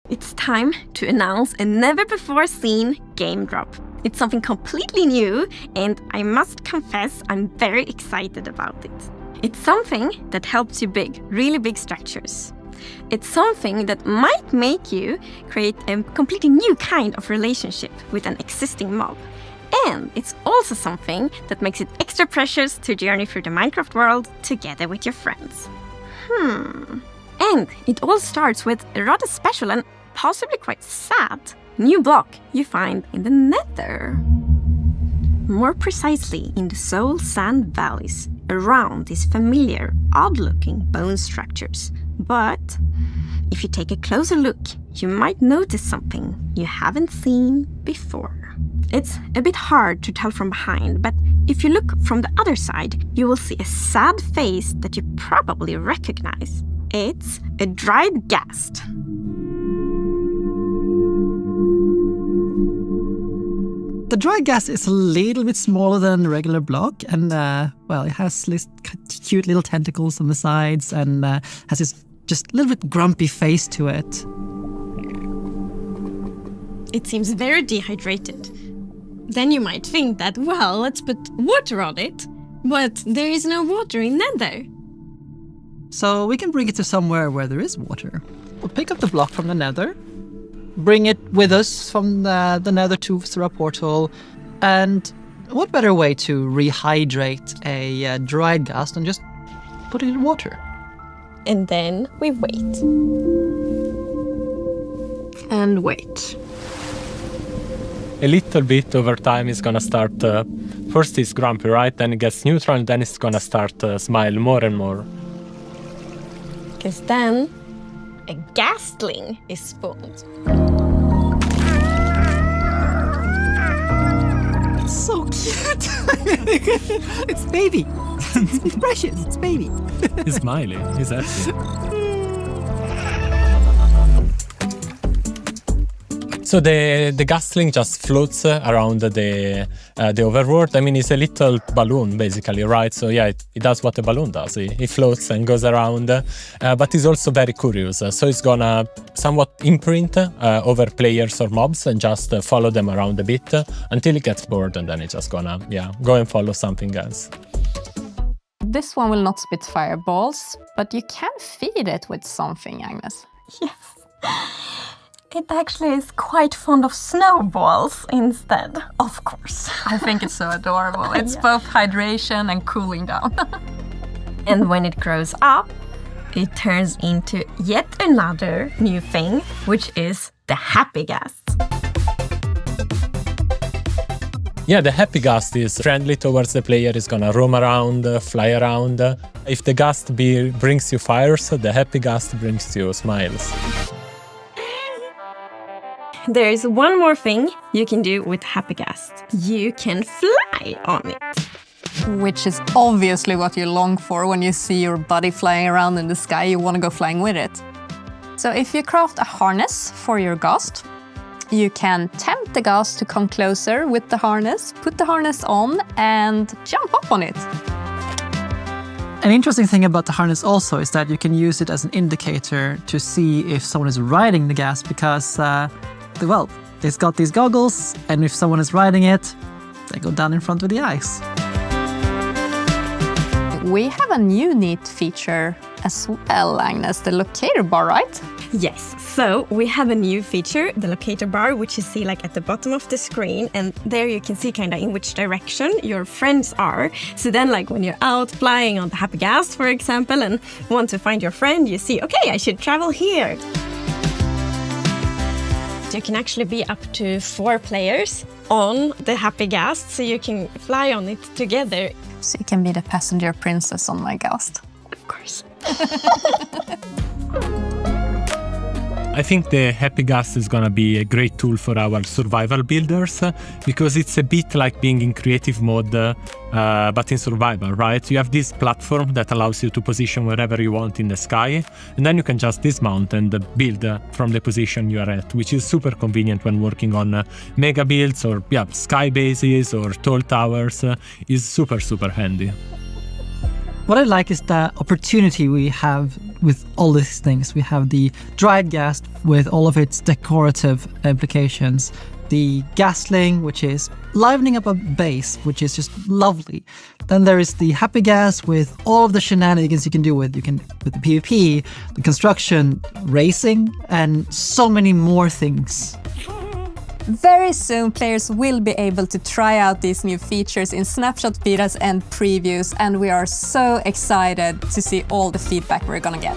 It's time to announce a never-before-seen game drop. It's something completely new, and I must confess I'm very excited about it. It's something that helps you build really big structures. It's something that might make you create a completely new kind of relationship with an existing mob. And it's also something that makes it extra precious to journey through the Minecraft world together with your friends. And it all starts with a rather special and possibly quite sad new block you find in the Nether. More precisely, in the Soul Sand Valleys, around these familiar, odd-looking bone structures. But if you take a closer look, you might notice something you haven't seen before. It's a bit hard to tell from behind, but if you look from the other side, you will see a sad face that you probably recognize. It's a Dried Ghast. The Dried Ghast is a little bit smaller than a regular block, and it has this cute little tentacles on the sides and has this just a little bit grumpy face to it. It seems very dehydrated. Then you might think that, well, let's put water on it. But there is no water in Nether. So we can bring it to somewhere where there is water. We'll pick up the block from the Nether, bring it with us from the Nether to through a portal, and what better way to rehydrate a Dried Ghast than just put it in water? And then we wait. And wait. A little bit over time is gonna start, first it's grumpy, right? Then it gets neutral, and then it's gonna start smile more and more. Because then a Ghastling is spawned. It's so cute! It's baby! It's precious, it's baby! He's smiling, he's happy. So the Ghastling just floats around the overworld. I mean, it's a little balloon, basically, right? So yeah, it does what a balloon does. It floats and goes around, but it's also very curious. So it's gonna somewhat imprint over players or mobs and just follow them around a bit until it gets bored, and then it's just gonna, go and follow something else. This one will not spit fireballs, but you can feed it with something, Agnes. Yes. It actually is quite fond of snowballs instead, of course. I think it's so adorable. It's both hydration and cooling down. And when it grows up, it turns into yet another new thing, which is the Happy Ghast. Yeah, the Happy Ghast is friendly towards the player. It's gonna roam around, fly around. If the Ghast brings you fires, the Happy Ghast brings you smiles. There is one more thing you can do with Happy Ghast. You can fly on it. Which is obviously what you long for when you see your buddy flying around in the sky. You want to go flying with it. So if you craft a harness for your Ghast, you can tempt the Ghast to come closer with the harness, put the harness on, and jump up on it. An interesting thing about the harness also is that you can use it as an indicator to see if someone is riding the Ghast, because it's got these goggles, and if someone is riding it, they go down in front of the ice. We have a new neat feature as well, Agnes, the locator bar, right? Yes, so we have a new feature, the locator bar, which you see like at the bottom of the screen, and there you can see kind of in which direction your friends are. So then like when you're out flying on the Happy Ghast, for example, and want to find your friend, you see, okay, I should travel here. You can actually be up to 4 players on the Happy Ghast, so you can fly on it together. So you can be the passenger princess on my Ghast. Of course. I think the Happy Ghast is gonna be a great tool for our survival builders because it's a bit like being in creative mode, but in survival, right? You have this platform that allows you to position wherever you want in the sky, and then you can just dismount and build from the position you are at, which is super convenient when working on mega builds or sky bases or tall towers. Is super, super handy. What I like is the opportunity we have with all these things. We have the Dried Ghast with all of its decorative implications, the Ghastling, which is livening up a base, which is just lovely. Then there is the Happy Ghast with all of the shenanigans you can do with the PvP, the construction, racing, and so many more things. Very soon, players will be able to try out these new features in snapshot betas and previews, and we are so excited to see all the feedback we're gonna get.